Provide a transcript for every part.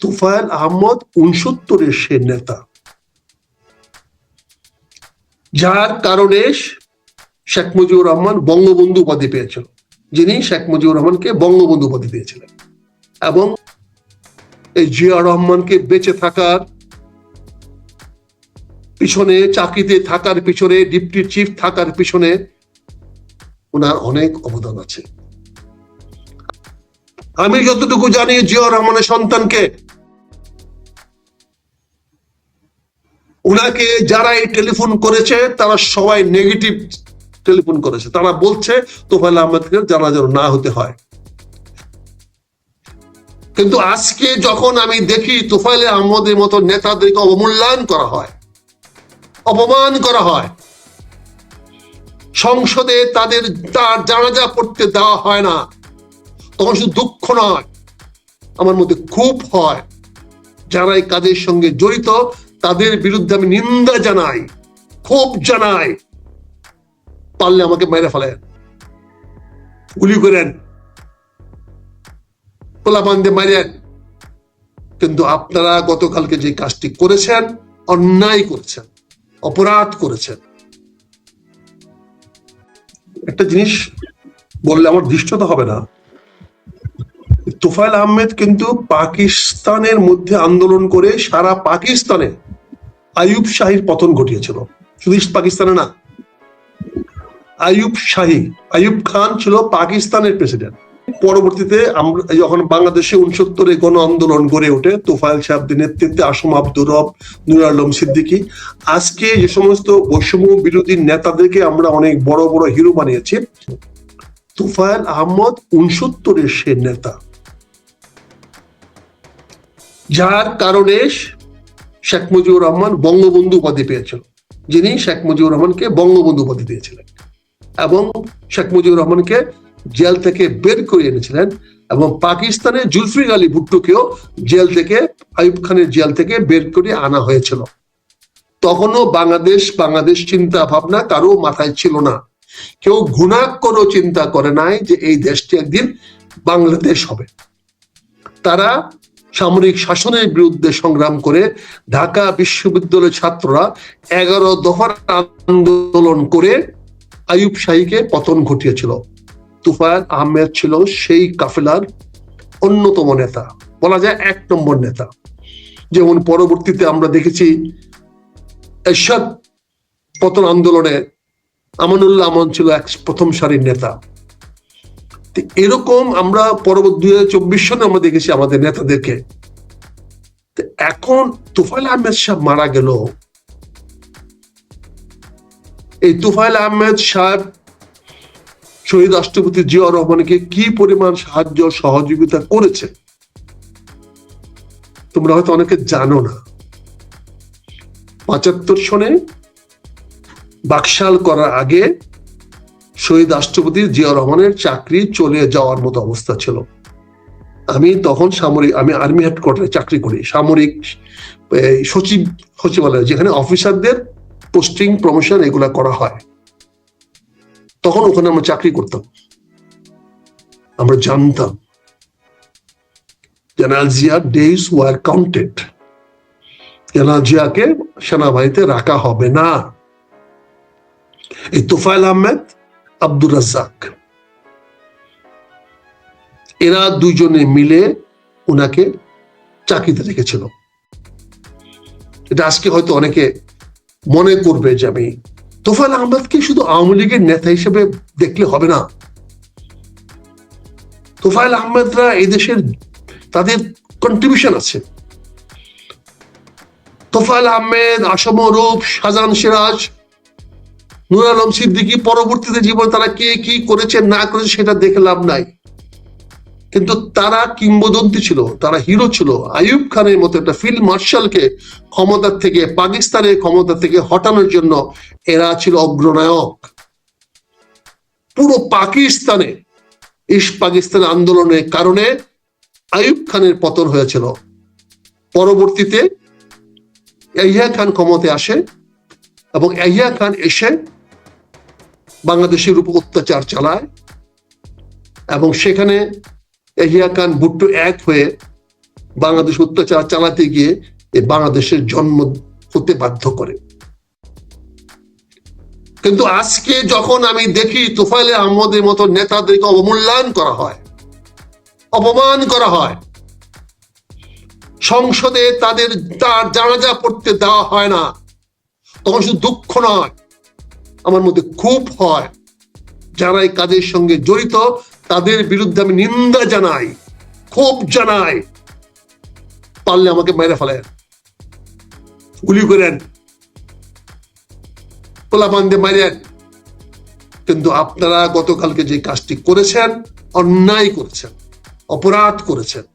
তোফায়েল আহমদ 69-এর সে নেতা, যার কারণে শেখ মুজিবুর রহমান বঙ্গবন্ধু উপাধি পেয়েছিল, যিনি শেখ মুজিবুর রহমানকে বঙ্গবন্ধু উপাধি দিয়েছিলেন। এবং এই জিয়া রহমানকে বেঁচে থাকার পিছনে, চাকরিতে থাকার পিছনে, ডিপটি চিফ থাকার পিছনে ওনার অনেক অবদান আছে। আমি যতটুকু জানি জিয়া রহমানের সন্তানকে, উনাকে যারা এই টেলিফোন করেছে তারা সবাই নেগেটিভ টেলিফোন করেছে। তারা বলছে তোফায়েল আহমেদকে জানা যেন না হতে হয়। কিন্তু আজকে যখন আমি দেখি তোফায়েল আহমদের মতো নেতাদেরকে অবমূল্যায়ন করা হয়, অপমান করা হয়, সংসদে তার জানাজা পড়তে দেওয়া হয় না, তখন শুধু দুঃখ নয়, আমার মধ্যে ক্ষোভ হয়। যারা এই কাজের সঙ্গে জড়িত তাদের বিরুদ্ধে আমি নিন্দা জানাই, ক্ষোভ জানাই। পারলে আমাকে মেরে ফেলেন, গুলি করেন, পোলাপান দিয়ে মারেন, কিন্তু আপনারা গতকালকে যে কাজটি করেছেন, অন্যায় করেছেন, অপরাধ করেছেন। একটা জিনিস বললে আমার দৃষ্টতা হবে না, তোফায়েল আহমেদ কিন্তু পাকিস্তানের মধ্যে আন্দোলন করে সারা পাকিস্তানে আইয়ুব শাহীর পতন ঘটিয়েছিল। শুধু পাকিস্তানে না, আইয়ুব খান ছিল পাকিস্তানের প্রেসিডেন্ট। পরবর্তীতে আমরা যখন বাংলাদেশে 69-এ গণ আন্দোলন গড়ে ওঠে, তোফায়েল সাহেবদের নেতৃত্বে আসম আব্দুর রব, নূর আলম সিদ্দিকী, আজকে যে সমস্ত বৈষম্য বিরোধী নেতাদেরকে আমরা অনেক বড় বড় হিরো বানিয়েছি, তোফায়েল আহমদ 69-এর সে নেতা, যার কারণে শেখ মুজিবুর রহমান বঙ্গবন্ধু উপাধি পেয়েছিল, যিনি শেখ মুজিবুর রহমানকে বঙ্গবন্ধু উপাধি দিয়েছিলেন। এবং শেখ মুজিবুর রহমানকে জেল থেকে বের করে এনেছিলেন, এবং পাকিস্তানে জুলফিকার আলী ভুট্টোকেও জেল থেকে, আইয়ুব খানের জেল থেকে বের করে আনা হয়েছিল। তখনও বাংলাদেশ চিন্তা ভাবনা কারো মাথায় ছিল না। কেউ ঘুণাক্ষরও চিন্তা করে নাই যে এই দেশটি একদিন বাংলাদেশ হবে। তারা সামরিক শাসনের বিরুদ্ধে সংগ্রাম করে ঢাকা বিশ্ববিদ্যালয়ের ছাত্ররা 11 দফার আন্দোলন করে আইয়ুব শাহীকে পতন ঘটিয়েছিল। তোফায়েল আহমেদ ছিল সেই কাফেলার অন্যতম নেতা, বলা যায় 1 নম্বর নেতা। যেমন পরবর্তীতে আমরা দেখেছি এরশাদ পতন আন্দোলনে আমানুল্লাহ আমন ছিল প্রথম সারির নেতা। এরকম আমরা পরবর্তী 2024 সনে আমরা দেখেছি আমাদের নেতাদেরকে। এখন তোফায়েল আহমেদ সাহেব মারা গেল, এই তোফায়েল আহমেদ সাহেব শহীদ রাষ্ট্রপতি জিয়াউর রহমানকে কি পরিমাণ সাহায্য সহযোগিতা করেছে তোমরা হয়তো অনেকে জানো না। 75 সনে বাকশাল করার আগে শহীদ রাষ্ট্রপতি জিয়াউর রহমানের চাকরি চলে যাওয়ার মতো অবস্থা ছিল। আমি তখন আমি আর্মি হেডকোয়ার্টারে চাকরি করি, সামরিক সচিবালয়, যেখানে অফিসারদের পোস্টিং প্রমোশন এগুলা করা হয়। তখন ওখানে আমরা চাকরি করতাম। আমরা জানতাম General Zia days were counted, General জিয়াকে সেনাবাহিনীতে রাখা হবে না। এই তোফায়েল আহমেদ, আব্দুর রাজ্জাক, এরা দুইজনে মিলে উনাকে চাকরিতে রেখেছিল। এটা আজকে হয়তো অনেকে মনে করবে যে আমি তোফায়েল আহমেদকে শুধু আওয়ামী লীগের নেতা হিসেবে দেখলে হবে না। তোফায়েল আহমেদরা এই দেশের, তাদের কন্ট্রিবিউশন আছে। তোফায়েল আহমেদ, আসম রূপ, শাহজাহান সিরাজ, নূর আলম সিদ্দিকী, পরবর্তীতে জীবন তারা কে কি করেছে না করেছে সেটা দেখে লাভ নাই, কিন্তু তারা কিংবদন্তি ছিল, তারা হিরো ছিল। আইয়ুব খানের মতো একটা ফিল্ড মার্শালকে ক্ষমতার থেকে, পাকিস্তানের ক্ষমতা থেকে হটানোর জন্য এরা ছিল অগ্রনায়ক। পুরো পাকিস্তানে পাকিস্তান আন্দোলনের কারণে আইয়ুব খানের পতন হয়েছিল। পরবর্তীতে ইয়াহিয়া খান ক্ষমতায় আসে, এবং ইয়াহিয়া খান এসে বাংলাদেশের উপর অত্যাচার চালায়, এবং সেখানে ইয়াহিয়া খান ভুট্টো এক হয়ে বাংলাদেশ অত্যাচার চালাতে গিয়ে এই বাংলাদেশের জন্ম হতে বাধ্য করে। কিন্তু আজকে যখন আমি দেখি তোফায়েল আহমদের মতো নেতাদেরকে অবমূল্যায়ন করা হয়, অপমান করা হয়, সংসদে তার জানাজা পড়তে দেওয়া হয় না, তখন শুধু দুঃখ নয়, আমার মধ্যে ক্ষোভ হয়। যারা এই কাজের সঙ্গে জড়িত তাদের বিরুদ্ধে আমি নিন্দা জানাই, ক্ষোভ জানাই। পারলে আমাকে মেরে ফেলেন, গুলি করেন, পোলাপান দিয়ে মারেন, কিন্তু আপনারা গতকালকে যে কাজটি করেছেন, অন্যায় করেছেন, অপরাধ করেছেন।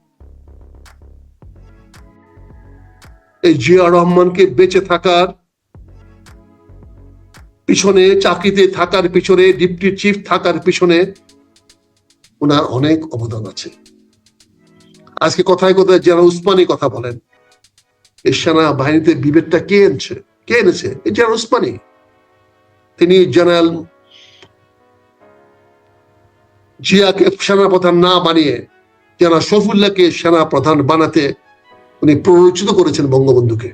এই জিয়া রহমানকে বেঁচে থাকার পিছনে, চাকরিতে থাকার পিছনে, ডিপটি চিফ থাকার পিছনে ওনার অনেক অবদান আছে। আজকে কথায় কথায় যারা উসমানী কথা বলেন, এই সেনা বাহিনীতে বিভেদটা কে এনেছে? এই যারা উসমানী, তিনি জেনারেল জিয়াকে সেনাপ্রধান না বানিয়ে জেনারেল শফিউল্লাহকে সেনাপ্রধান বানাতে উনি প্ররোচিত করেছেন বঙ্গবন্ধুকে।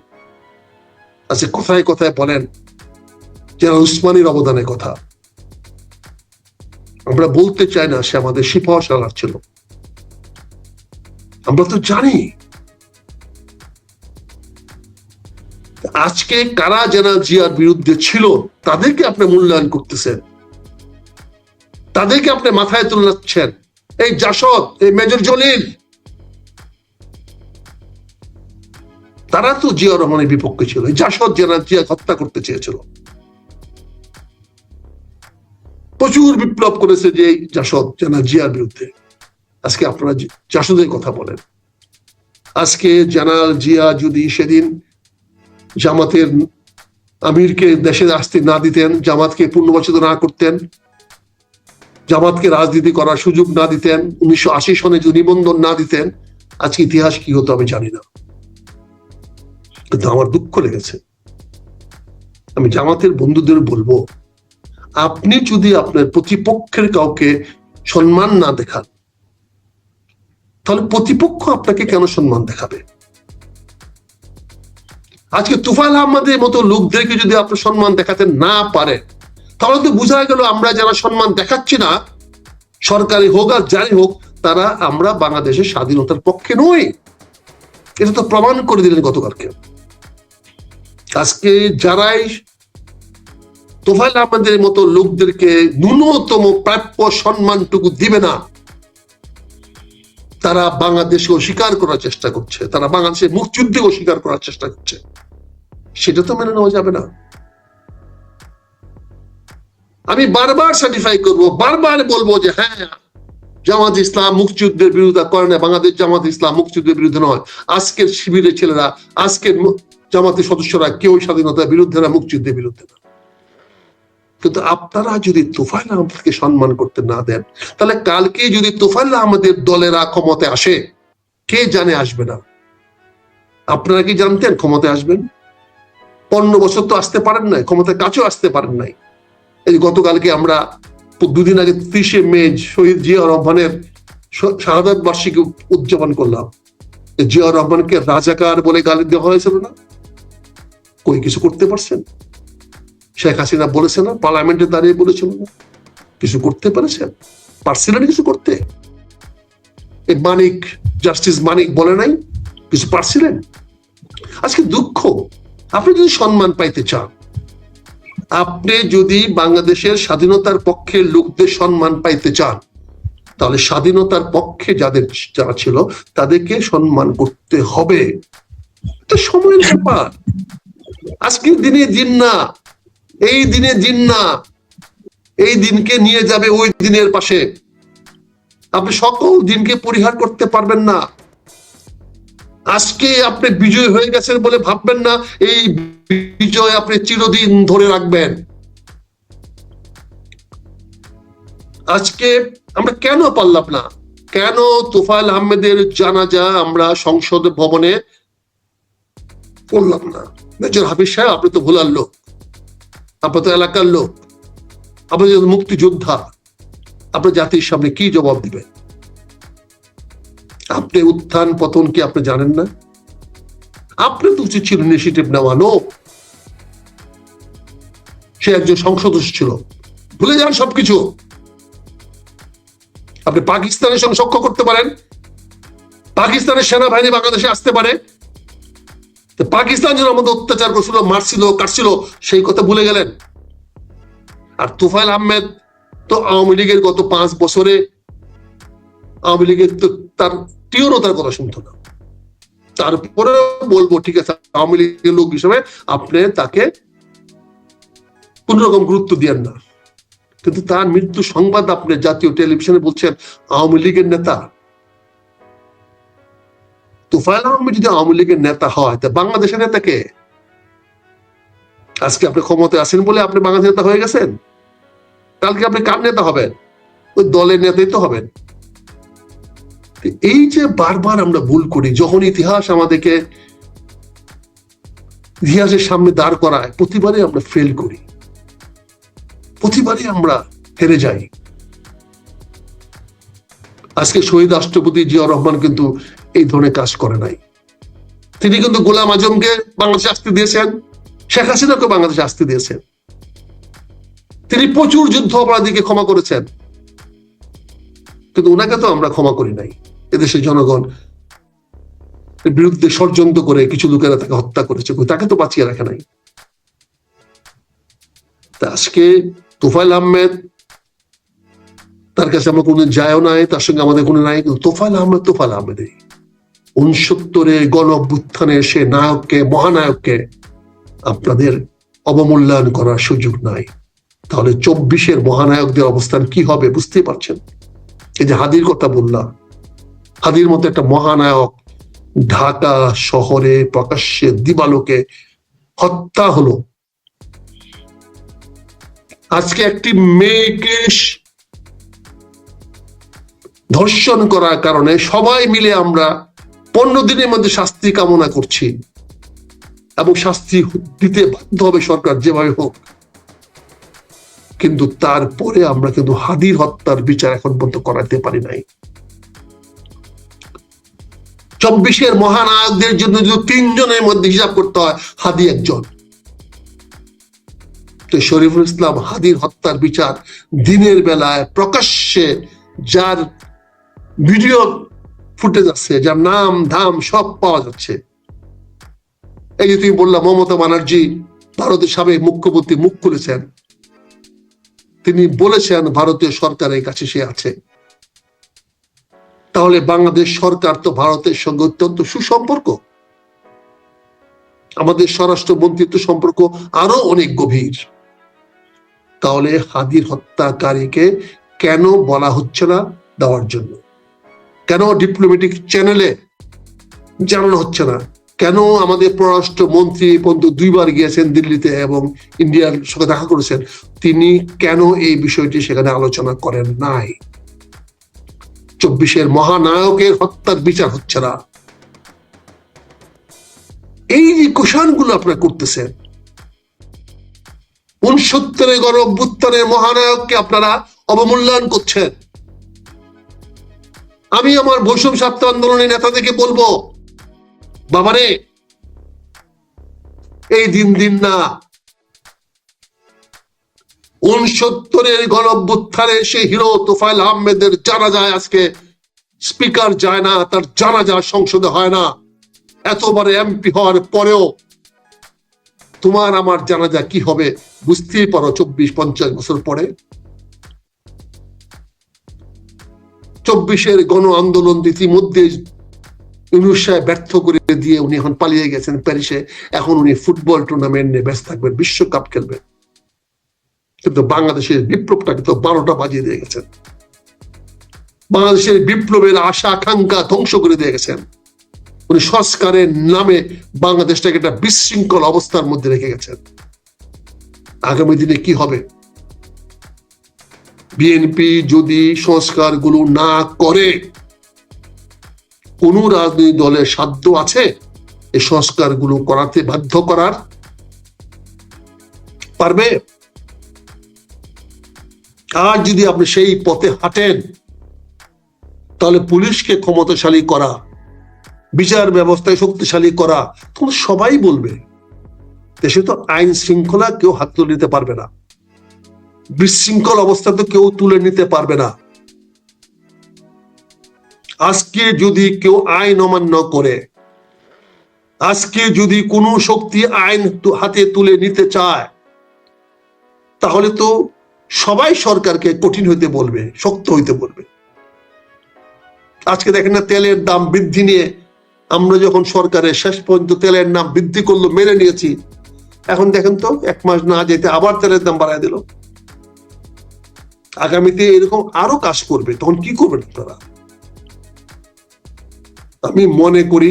আজকে কথায় কথায় বলেন জেনারেল উসমানীর অবদানের কথা। আমরা বলতে চাই না সে আমাদের সিপাহ সালার ছিল, আমরা তো জানি। আজকে কারা জেনারেল জিয়ার বিরুদ্ধে ছিল তাদেরকে আপনি মূল্যায়ন করতেছেন, তাদেরকে আপনি মাথায় তুলছেন। এই জাসদ, এই মেজর জলিল, তারা তো জিয়া রহমানের বিপক্ষে ছিল। এই জাসদ জেনারেল জিয়া হত্যা করতে চেয়েছিল, প্রচুর বিপ্লব করেছে যে এই জাসদ জেনারেল জিয়ার বিরুদ্ধে। আজকে আপনারা জাসদের কথা বলেন। আজকে জেনারেল জিয়া যদি সেদিন জামাতের আমিরকে দেশে আসতে না দিতেন, জামাতকে পুনর্বাচিত না করতেন, জামাতকে রাজনীতি করার সুযোগ না দিতেন, 1980 সনে যদি নিবন্ধন না দিতেন, আজকে ইতিহাস কি হতো আমি জানি না। কিন্তু আমার দুঃখ লেগেছে। আমি জামাতের বন্ধুদের বলবো, আপনি যদি আপনার প্রতিপক্ষের কাউকে সম্মান না দেখান, তাহলে প্রতিপক্ষ আপনাকে কেন সম্মান দেখাবে? আজকে তোফায়েল আহমদের মতো লোকদেরকে যদি আপনি সম্মান দেখাতে না পারেন, তাহলে তো বোঝা গেল আমরা যারা সম্মান দেখাচ্ছি না, সরকারি হোক আর যাই হোক, তারা আমরা বাংলাদেশের স্বাধীনতার পক্ষে নই। এটা তো প্রমাণ করে দিলেন গতকালকে। আজকে যারাই তোফায়েল আহমদের মতো লোকদেরকে ন্যূনতম প্রাপ্য সম্মানটুকু দিবে না, তারা বাংলাদেশকে অস্বীকার করার চেষ্টা করছে, তারা বাংলাদেশের মুক্তিযুদ্ধকে অস্বীকার করার চেষ্টা করছে। সেটা তো মেনে নেওয়া যাবে না। আমি বারবার সার্টিফাই করবো, বারবার বলবো যে হ্যাঁ, জামাত ইসলাম মুক্তিযুদ্ধের বিরোধিতা করে না, বাংলাদেশ জামাত ইসলাম মুক্তিযুদ্ধের বিরুদ্ধে নয়। আজকের শিবিরের ছেলেরা, আজকের জামাতের সদস্যরা কেউ স্বাধীনতার বিরুদ্ধে না, মুক্তিযুদ্ধের বিরুদ্ধে না। কিন্তু আপনারা যদি তোফায়েল আহমদকে সম্মান করতে না দেন, তাহলে কালকে যদি তোফায়েল আহমদের দলেরা ক্ষমতায় আসে, কে জানে আসবে না? আপনারা কি জানতেন ক্ষমতায় আসবেন? 15 বছর তো আসতে পারেন নাই, ক্ষমতার কাছেও আসতে পারেন নাই। এই গতকালকে আমরা 2 দিন আগে 30শে মে শহীদ জিয়া রহমানের শাহাদাত বার্ষিকী উদযাপন করলাম। জিয়া রহমানকে রাজাকার বলে গালি দেওয়া হয়েছিল না? কই কিছু করতে পারছেন? শেখ হাসিনা বলেছে না, পার্লামেন্টে দাঁড়িয়ে বলেছিল না? কিছু করতে পারছেন? পারছিলেন কিছু করতে? এই মানিক, জাস্টিস মানিক বলে নাই কিছু পারছিলেন? আজকে দুঃখ। আপনি যদি সম্মান পাইতে চান, আপনি যদি বাংলাদেশের স্বাধীনতার পক্ষে লোকদের সম্মান পাইতে চান, তাহলে স্বাধীনতার পক্ষে যারা ছিল তাদেরকে সম্মান করতে হবে। এটা সময়ের ব্যাপার। আজকের দিনে দিন না, এই দিনে দিন না, এই দিনকে নিয়ে যাবে ওই দিনের পাশে। আপনি সকল দিনকে পরিহার করতে পারবেন না। আজকে আপনি বিজয় হয়ে গেছেন বলে ভাববেন না এই বিজয় আপনি চিরদিন ধরে রাখবেন। আজকে আমরা কেন পারলাম না, কেন তোফায়েল আহমেদের জানাজা আমরা সংসদ ভবনে করলাম না? মেজর হাফিজ সাহেব, আপনি তো ভোলার লোক, আপনি তো এলাকার লোক, আপনি মুক্তিযোদ্ধা, আপনার জাতির সামনে কি জবাব দিবেন? আপনি উত্থান পতন কি আপনি জানেন না? আপনি তো উচিত ছিল ইনিশিয়েটিভ নেওয়ানো। সে একজন সংসদ সদস্য ছিল, ভুলে যান সবকিছু। আপনি পাকিস্তানের সঙ্গে সখ্য করতে পারেন, পাকিস্তানের সেনাবাহিনী বাংলাদেশে আসতে পারে, পাকিস্তান যেন আমাদের অত্যাচার করছিল, মারছিল, কাটছিল, সেই কথা ভুলে গেলেন। আর তোফায়েল আহমেদ তো আওয়ামী লীগের গত 5 বছরে আওয়ামী লীগের তো তার টিওরও তার কথা শুনতো না। তারপরে বলবো ঠিক আছে, আওয়ামী লীগের লোক হিসেবে আপনি তাকে কোন রকম গুরুত্ব দিয়েন না, কিন্তু তার মৃত্যু সংবাদ আপনি জাতীয় টেলিভিশনে বলছেন আওয়ামী লীগের নেতা। তোফায়েল আহমেদ যদি আওয়ামী লীগের নেতা হয়, তা বাংলাদেশের নেতা কে? আজকে আপনি ক্ষমতায় আছেন বলে আপনি বাংলাদেশ নেতা হয়ে গেছেন, কালকে আপনি কার নেতা হবেন? ওই দলের নেতাই তো হবেন। এই যে বারবার আমরা ভুল করি, যখন ইতিহাস আমাদেরকে ইতিহাসের সামনে দাঁড় করায়, প্রতিবারই আমরা ফেল করি, প্রতিবারই আমরা হেরে যাই। আজকে শহীদ রাষ্ট্রপতি জিয়াউর রহমান কিন্তু এই ধরনের কাজ করে নাই। তিনি কিন্তু গোলাম আজমকে বাংলাদেশে আসতে দিয়েছেন, শেখ হাসিনাকে বাংলাদেশে আসতে দিয়েছেন। তিনি প্রচুর যুদ্ধ অপরাধীকে ক্ষমা করেছেন, কিন্তু ওনাকে তো আমরা ক্ষমা করি নাই। এদেশের জনগণ বিরুদ্ধে ষড়যন্ত্র করে কিছু লোকেরা তাকে হত্যা করেছে, তাকে তো বাঁচিয়ে রাখে নাই। আজকে তোফায়েল আহমেদ, তার কাছে আমরা কোনদিন যায়ও নাই, তার সঙ্গে আমাদের কোনো নাই, কিন্তু তোফায়েল আহমেদ 69 গণ অভ্যুত্থানের সে নায়ককে, মহানায়ককে আপনাদের অবমূল্যায়ন করার সুযোগ নাই। তাহলে 24-এর মহানায়কদের অবস্থান কি হবে বুঝতেই পারছেন। এই যে হাদির কথা বললাম, হাদির মতো একটা মহানায়ক ঢাকা শহরে প্রকাশ্যে দিবালোকে হত্যা হলো। আজকে একটি মেয়েকে ধর্ষণ করার কারণে সবাই মিলে আমরা 15 দিনের মধ্যে শাস্তি কামনা করছি, এবং শাস্তি দিতে বাধ্য হবে সরকার যেভাবে হোক। কিন্তু তারপরে আমরা কিন্তু হাদির হত্যার বিচার এখন পর্যন্ত করাতে পারি নাই। 24-এর মহানায়কদের জন্য যদি 3 জনের মধ্যে হিসাব করতে হয়, হাদি একজন। তো শরীফুল ইসলাম হাদির হত্যার বিচার দিনের বেলায় প্রকাশ্যে, যার ভিডিও ফুটেজ আছে, যার নাম ধাম সব পাওয়া যাচ্ছে। এই যে তুমি বললাম মমতা ব্যানার্জি, ভারতের সাবেক মুখ্যমন্ত্রী, মুখ খুলেছেন, তিনি বলেছেন ভারতীয় সরকারের কাছে সে আছে। তাহলে বাংলাদেশ সরকার তো ভারতের সঙ্গে অত্যন্ত সুসম্পর্ক, আমাদের স্বরাষ্ট্রমন্ত্রীর তো সম্পর্ক আরো অনেক গভীর। তাহলে হাদির হত্যাকারীকে কেন বলা হচ্ছে না দেওয়ার জন্য? কেন ডিপ্লোম্যাটিক চ্যানেলে জানানো হচ্ছে না? কেন আমাদের পররাষ্ট্রমন্ত্রী পর্যন্ত 2 বার গিয়েছেন দিল্লিতে এবং ইন্ডিয়ার সঙ্গে দেখা করেছেন, তিনি কেন এই বিষয়টি সেখানে আলোচনা করেন নাই? 24-এর মহানায়কের হত্যার বিচার হচ্ছে না। এই যে কোশ্চেনগুলো আপনারা করতেছেন, 69-এর গণ অভ্যুত্থানের মহানায়ককে আপনারা অবমূল্যায়ন করছেন। আমি আমার বৈষম্য ছাত্র আন্দোলনের নেতাদেরকে বলবো, বাবারে এই দিন না, 69-এর গণ অভ্যুত্থানের সেই হিরো তোফায়েল আহমেদের জানাজায় আজকে স্পিকার যায় না, তার জানাজা সংসদে হয় না। এতবারে এমপি হওয়ার পরেও তোমার আমার জানাজা কি হবে বুঝতেই পারো 24-50 বছর পরে। 24-এর গণ আন্দোলন ইতিমধ্যে ইউনূস সাহেব ব্যর্থ করে দিয়ে উনি এখন পালিয়ে গেছেন প্যারিসে। এখন উনি ফুটবল টুর্নামেন্ট নিয়ে ব্যস্ত থাকবেন, বিশ্বকাপ খেলবেন। কিন্তু বাংলাদেশের বিপ্লবটাকে তো 12টা বাজিয়ে দিয়ে গেছেন। বাংলাদেশের বিপ্লবের আশা আকাঙ্ক্ষা ধ্বংস করে দিয়ে গেছেন। উনি সংস্কারের নামে বাংলাদেশটাকে একটা বিশৃঙ্খল অবস্থার মধ্যে রেখে গেছেন। আগামী দিনে কি হবে? বিএনপি যদি সংস্কারগুলো না করে, কোন রাজনৈতিক দলের সাধ্য আছে এই সংস্কারগুলো করাতে বাধ্য করার? পারবে? আর যদি আপনি সেই পথে হাঁটেন, তাহলে পুলিশকে ক্ষমতাশালী করা, বিচার ব্যবস্থায় শক্তিশালী করা, তখন সবাই বলবে। দেশে তো আইন শৃঙ্খলা কেউ হাত তুলে নিতে পারবে না, বিশৃঙ্খল অবস্থা তো কেউ তুলে নিতে পারবে না। আজকে যদি কেউ আইন অমান্য করে, আজকে যদি কোনো শক্তি আইন হাতে তুলে নিতে চায়, তাহলে তো সবাই সরকারকে কঠিন হইতে বলবে, শক্ত হইতে বলবে। আজকে দেখেন না, তেলের দাম বৃদ্ধি নিয়ে আমরা যখন সরকারের শেষ পর্যন্ত তেলের দাম বৃদ্ধি করলো, মেনে নিয়েছি। এখন দেখেন তো, 1 মাস না যেতে আবার তেলের দাম বাড়ায় দিল। আগামীতে এরকম আরো কাজ করবে, তখন কি করবেন আপনারা? আমি মনে করি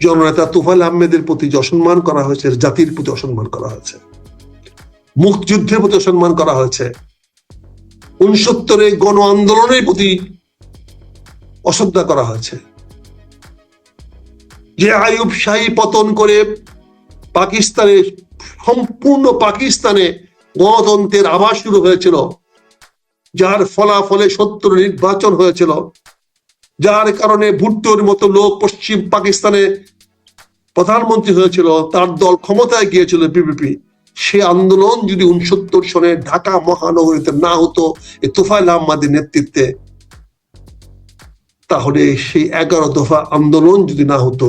জননেতা তোফায়েল আহমেদের প্রতি যে অসম্মান করা হয়েছে, জাতির প্রতি অসম্মান করা হয়েছে, মুক্তিযুদ্ধের প্রতি অসম্মান করা হয়েছে, 69 গণ আন্দোলনের প্রতি অশ্রদ্ধা করা হয়েছে। যে আইয়ুব শাহী পতন করে পাকিস্তানে, সম্পূর্ণ পাকিস্তানে গণতন্ত্রের আভাস শুরু হয়েছিল, যার ফলাফলে 70 নির্বাচন হয়েছিল, যার কারণে ভুট্টোর মতো লোক পশ্চিম পাকিস্তানে প্রধানমন্ত্রী হয়েছিল, তার দল ক্ষমতায় গিয়েছিল বিপিপি। সে আন্দোলন যদি 69 সনে ঢাকা মহানগরীতে না হতো এই তোফায়েল আহমেদের নেতৃত্বে, তাহলে সেই 11 দফা আন্দোলন যদি না হতো,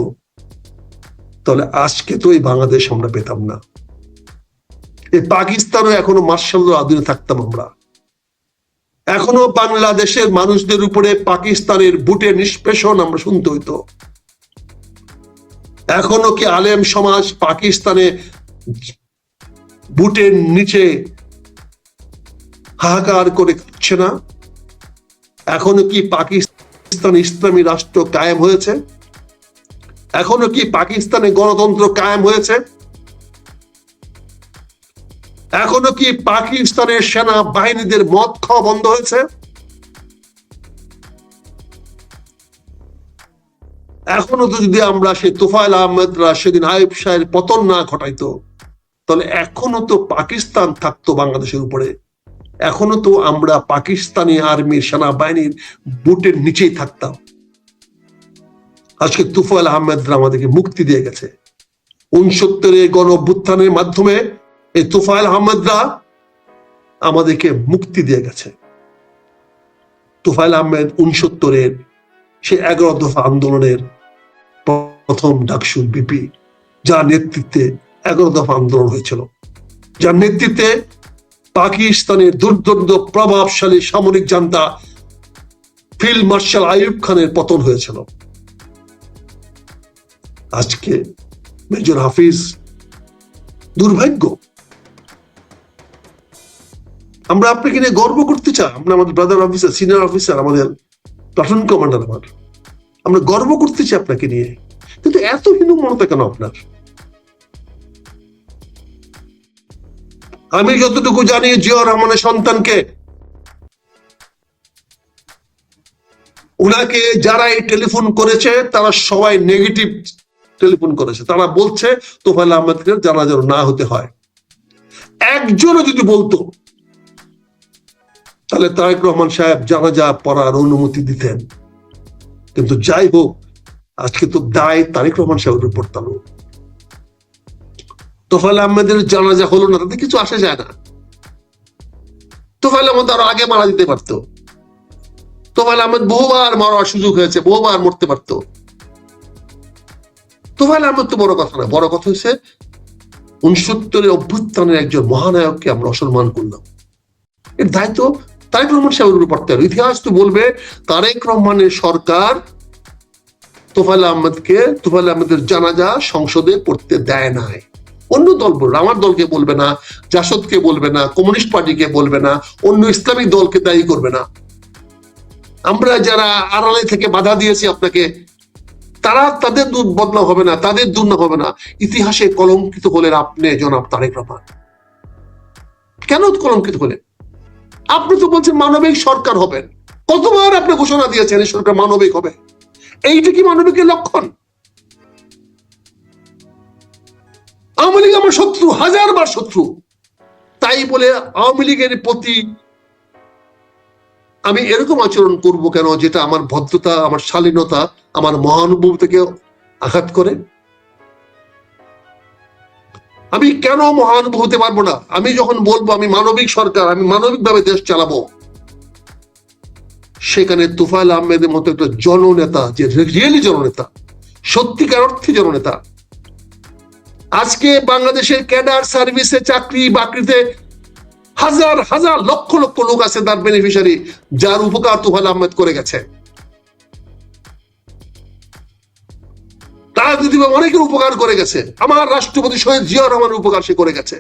তাহলে আজকে তো এই বাংলাদেশ আমরা পেতাম না। এই পাকিস্তানও এখনো মার্শাল ল আধীনে থাকতাম আমরা। এখনো বাংলাদেশের মানুষদের উপরে পাকিস্তানের বুটের নিষ্পেষণ আমরা শুনতে হইতো। এখনো কি আলেম সমাজ পাকিস্তানে বুটের নিচে হাহাকার করে কাঁদছে না? এখনো কি পাকিস্তান ইসলামী রাষ্ট্র কায়েম হয়েছে? এখনো কি পাকিস্তানে গণতন্ত্র কায়েম হয়েছে? এখনো কি পাকিস্তানের সেনা বাহিনীদের মদ খাওয়া বন্ধ হয়েছে? এখনো তো যদি আমরা সেই তোফায়েল আহমেদরা সেদিন আইয়ুব শাহের পতন না ঘটাইতো, তাহলে এখনো তো পাকিস্তান থাকতো বাংলাদেশের উপরে। এখনো তো আমরা পাকিস্তানি আর্মির সেনাবাহিনীর বুটের নিচেই থাকতাম। আজকে তোফায়েল আহমেদরা আমাদেরকে মুক্তি দিয়ে গেছে। 69 গণ অভ্যুত্থানের মাধ্যমে এই তোফায়েল আহমেদরা আমাদেরকে মুক্তি দিয়ে গেছে। তোফায়েল আহমেদ 69 সে 11 দফা আন্দোলনের প্রথম ডাকসু বিপি, যার নেতৃত্বে 11 দফা আন্দোলন হয়েছিল, যার নেতৃত্বে পাকিস্তানের দুর্দণ্ড প্রভাবশালী সামরিক জান্তা ফিল্ড মার্শাল আইয়ুব খানের পতন হয়েছিল। আজকে মেজর হাফিজ, দুর্ভাগ্য। আমরা আপনাকে নিয়ে গর্ব করতে চাই, আমরা আমাদের ব্রাদার অফিসার, সিনিয়র অফিসার, আমাদের প্লাটুন কমান্ডার, আমরা গর্ব করতে চাই আপনাকে নিয়ে, কিন্তু এত হীনমন্যতা কেন আপনার? আমি যতটুকু জানি জিয়া রহমানের সন্তানকে, উনাকে যারা এই টেলিফোন করেছে তারা সবাই নেগেটিভ টেলিফোন করেছে। তারা বলছে তোফায়েল আহমেদকে জানাজা না হতে হয়। একজনও যদি বলতো, তাহলে তারেক রহমান সাহেব জানাজা পড়ার অনুমতি দিতেন। কিন্তু যাই হোক, আজকে তো দায় তারেক রহমান সাহেবের উপর তালো। তোফায়েল আহমেদের জানাজা হলো না, তাতে কিছু আসে যায় না। তোফায়েল আহমেদ আরো আগে মারা দিতে পারতো। তোফায়েল আহমেদ বহুবার মারার সুযোগ হয়েছে, বহুবার মরতে পারতো। তোফায়েল আহমেদ তো বড় কথা না, বড় কথা হচ্ছে 69 অভ্যুত্থানের একজন মহানায়ককে আমরা অসম্মান করলাম। এর দায়িত্ব তারেক রহমান সাহেবের উপর পড়তে হবে। ইতিহাস তো বলবে তারেক রহমানের সরকার তোফায়েল আহমেদের জানাজা সংসদে পড়তে দেয় নাই। অন্য দল বলবে, আমার দলকে বলবে না, জাসদকে বলবে না, কমিউনিস্ট পার্টিকে বলবে না, অন্য ইসলামিক দলকে দায়ী করবে না। আমরা যারা আড়ালে থেকে বাধা দিয়েছি আপনাকে, তাদের বদনাম হবে না, তাদের দুর্নাম হবে না। ইতিহাসে কলঙ্কিত হলেন আপনি জনাব তারেক রহমান। কেন কলঙ্কিত হলেন? আপনি তো বলছেন মানবিক সরকার হবেন। কতবার আপনি ঘোষণা দিয়েছেন এই সরকার মানবিক হবে। এইটা কি মানবিকের লক্ষণ? আওয়ামী লীগ আমার শত্রু, 1000 বার শত্রু। তাই বলে আওয়ামী লীগের প্রতি আমি এরকম আচরণ করব কেন যেটা আমার ভদ্রতা, আমার শালীনতা, আমার মহানুভবতাকে আঘাত করে? আমি কেন মহানুভব হতে পারবো না? আমি যখন বলবো আমি মানবিক সরকার, আমি মানবিকভাবে দেশ চালাবো, সেখানে তুফাইল আহমেদের মতো একটা জননেতা, যে রিয়েলি জননেতা, সত্যিকার অর্থে জননেতা, আজকে বাংলাদেশের ক্যাডার সার্ভিসে চাকরি বাকরিতে হাজার হাজার লক্ষ লক্ষ লোক আছে তার বেনিফিশিয়ারি, যার উপকার তুফাইল আহমেদ করে গেছে। রাজনীতিবিদ অনেকের উপকার করে গেছে, আমার রাষ্ট্রপতি শহীদ জিয়াউর রহমানের উপকার সে করে গেছে।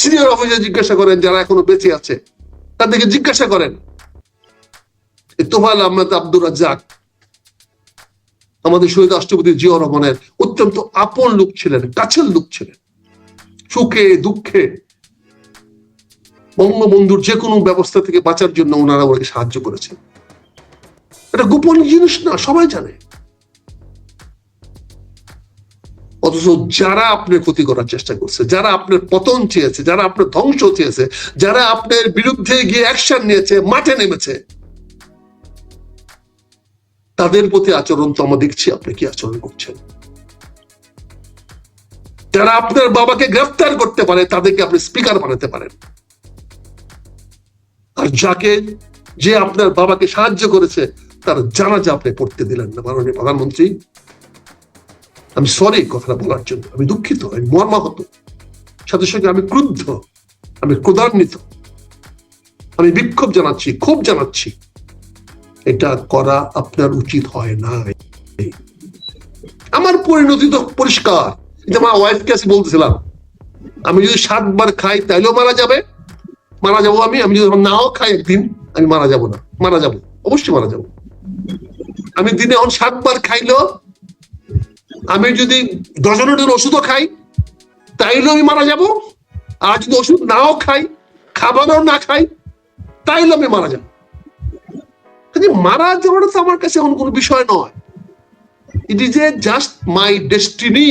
সিনিয়র অফিসার জিজ্ঞাসা করেন যারা এখনো বেঁচে আছে, তাদেরকে জিজ্ঞাসা করেন। তুফাইল আহমেদ, আব্দুর রাজ্জাক আমাদের শহীদ রাষ্ট্রপতি জিয়াউর রহমানের অত্যন্ত আপন লোক ছিলেন, কাছের লোক ছিলেন। সুখে দুঃখে বঙ্গবন্ধুর যে কোনো ব্যবস্থা থেকে বাঁচার জন্য ওনারা ওকে সাহায্য করেছেন। এটা গোপন জিনিস না, সবাই জানে। অথচ যারা আপনার ক্ষতি করার চেষ্টা করছে, যারা আপনার পতন চেয়েছে, যারা আপনার ধ্বংস চেয়েছে, যারা আপনার বিরুদ্ধে গিয়ে অ্যাকশন নিয়েছে, মাঠে নেমেছে, তাদের প্রতি আচরণ তো আমরা দেখছি আপনি কি আচরণ করছেন। যারা আপনার বাবাকে গ্রেফতার করতে পারে তাদেরকে আপনি স্পিকার বানাতে পারেন, আর যে আপনার বাবাকে সাহায্য করেছে তার জানাজা আপনি পড়তে দিলেন না। মাননীয় প্রধানমন্ত্রী, আমি সরি কথাটা বলার জন্য, আমি দুঃখিত, আমি মর্মাহত, সাথে সঙ্গে আমি ক্রুদ্ধ, আমি ক্রোধান্বিত, আমি বিক্ষোভ জানাচ্ছি, ক্ষোভ জানাচ্ছি। এটা করা আপনার উচিত হয় না। আমার পরিণতি তো পরিষ্কার। আমার ওয়াইফকে আমি বলতেছিলাম, আমি যদি 7 বার খাই তাইলেও মারা যাবো আমি যদি নাও খাই একদিন, আমি মারা যাব না, মারা যাবো, অবশ্যই মারা যাবো। আমি দিনে 7 বার খাইলেও, আমি যদি ডজনের ওষুধও খাই তাইলেও আমি মারা যাব। আর যদি ওষুধ নাও খাই, খাবারও না খাই, তাইলেও আমি মারা যাবো। মারা যাওয়াটা তো আমার কাছে এমন কোনো বিষয় নয়। It is a just my destiny.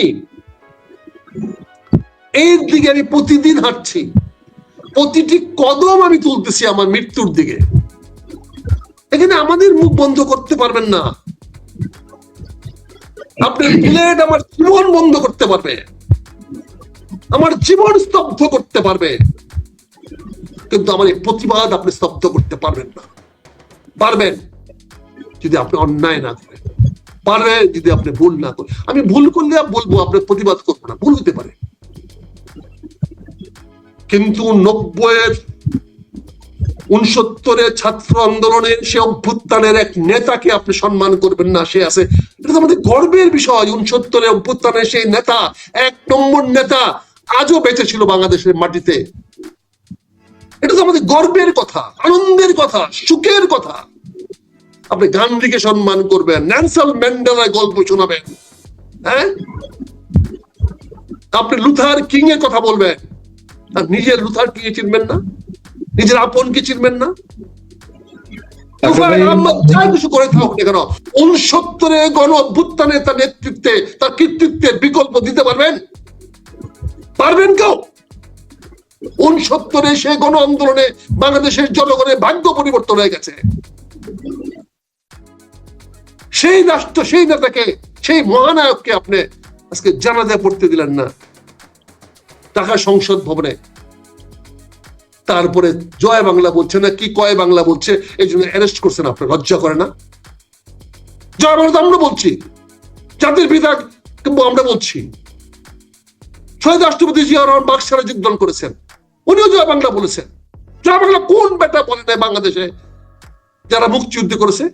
এর দিকে আমি প্রতিদিন হাঁটছি, প্রতিটি কদম আমি তুলতেছি আমার মৃত্যুর দিকে। এখানে আমাদের মুখ বন্ধ করতে পারবেন না। আপনার বুলেট আমার জীবন বন্ধ করতে পারবে, আমার জীবন স্তব্ধ করতে পারবে, কিন্তু আমার এই প্রতিবাদ আপনি স্তব্ধ করতে পারবেন না। পারবেন যদি আপনি অন্যায় না করেন, পারবেন যদি আপনি ভুল না করেন। আমি ভুল করলে বলবো, আপনার প্রতিবাদ করবো না, ভুল হতে পারে, কিন্তু 69 ছাত্র আন্দোলনের সে অভ্যুত্থানের এক নেতাকে আপনি সম্মান করবেন না। সে আছে, এটা তো আমাদের গর্বের বিষয়। 69 অভ্যুত্থানের সেই নেতা, 1 নম্বর নেতা, আজও বেঁচে ছিল বাংলাদেশের মাটিতে। এটা তো আমাদের গর্বের কথা, আনন্দের কথা, সুখের কথা। আপনি গান্ধীকে সম্মান করবেন, নেলসন ম্যান্ডেলার গল্প শোনাবেন, হ্যাঁ, আপনি লুথার কিং এর কথা বলবেন, আর নিজের লুথার কিং চিনবেন না, নিজের আপন কি চিনবেন না? যা কিছু করে থাকুক না কেন, 69 গণ অভ্যুত্থানে তার নেতৃত্বে, তার কৃতিত্বের বিকল্প দিতে পারবেন? পারবেন কেউ? 69 সে গণ আন্দোলনে বাংলাদেশের জনগণের ভাগ্য পরিবর্তন হয়ে গেছে। সেই রাষ্ট্র, সেই নেতাকে, সেই মহানায়ককে আপনি আজকে জানাজা পড়তে দিলেন না ঢাকা সংসদ ভবনে। তারপরে জয় বাংলা বলছে না কি কয় বাংলা বলছে, এই জন্য অ্যারেস্ট করছেন। আপনার লজ্জা করে না? জয় বাংলা তো আমরা বলছি, জাতির পিতা কিন্তু আমরা বলছি। শহীদ রাষ্ট্রপতি জিয়াউর রহমান বাকশালে যোগদান করেছেন, উনিও জয় বাংলা বলেছেন। জয় বাংলা কোন বেটা বলে নাই বাংলাদেশে যারা মুক্তিযুদ্ধ করেছে?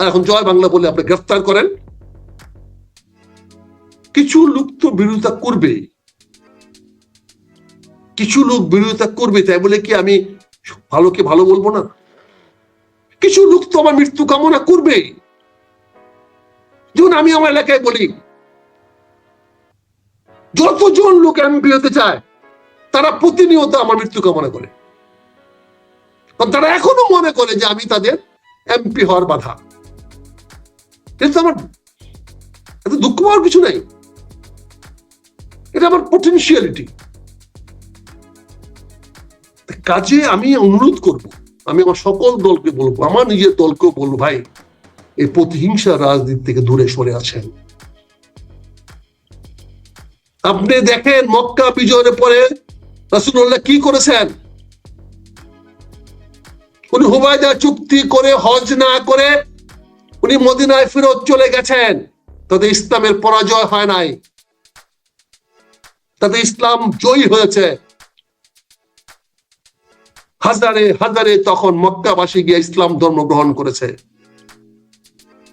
এখন জয় বাংলা বলে আপনি গ্রেফতার করেন। কিছু লোক তো বিরোধিতা করবে, কিছু লোক বিরোধিতা করবে, তাই বলে কি আমি ভালোকে ভালো বলবো না? কিছু লোক তো আমার মৃত্যু কামনা করবে। যেমন আমি আমার এলাকায় বলি, যতজন লোক এমপি হতে চায় তারা প্রতিনিয়ত আমার মৃত্যু কামনা করে, কারণ তারা এখনো মনে করে যে আমি তাদের এমপি হওয়ার বাধা। এটা আমার এত দুঃখ পাওয়ার কিছু নাই, এটা আমার পটেনশিয়ালিটি। কাজে আমি অনুরোধ করব, আমি আমার সকল দলকে বলবো, আমার নিজের দলকেও বলবো, ভাই এই প্রতিহিংসা রাজনীতি থেকে দূরে সরে আছেন। আপনি দেখেন মক্কা বিজয়ের পরে রাসূলুল্লাহ কি করেছেন। উনি হুবাইদা চুক্তি করে হজ না করে উনি মদিনায় ফেরত চলে গেছেন। তাতে ইসলামের পরাজয় হয় নাই, তাতে ইসলাম জয়ী হয়েছে। হাজারে হাজারে তখন মক্কাবাসী গিয়ে ইসলাম ধর্ম গ্রহণ করেছে।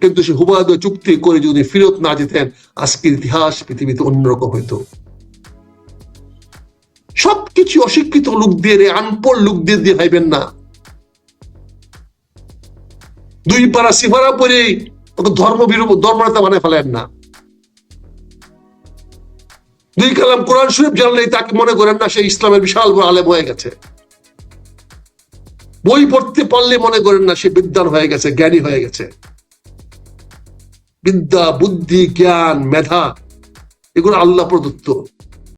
কিন্তু সে হুবাইদা চুক্তি করে যদি ফেরত না যেতেন, আজকের ইতিহাস পৃথিবীতে অন্যরকম হইতো। সবকিছু অশিক্ষিত লোক দিয়ে, আনপড় লোক দিয়ে ভাইবেন না। দুই পারা সিফারা পরে ধর্মনেতা বানায় ফেলেন না। দুই কালাম কোরআন শরীফ জানলেই তাকে মনে করেন না সে ইসলামের বিশাল বড় আলেম হয়ে গেছে। বই পড়তে পারলে মনে করেন না সে বিদ্বান হয়ে গেছে, জ্ঞানী হয়ে গেছে। বিদ্যা, বুদ্ধি, জ্ঞান, মেধা এগুলো আল্লাহ প্রদত্ত।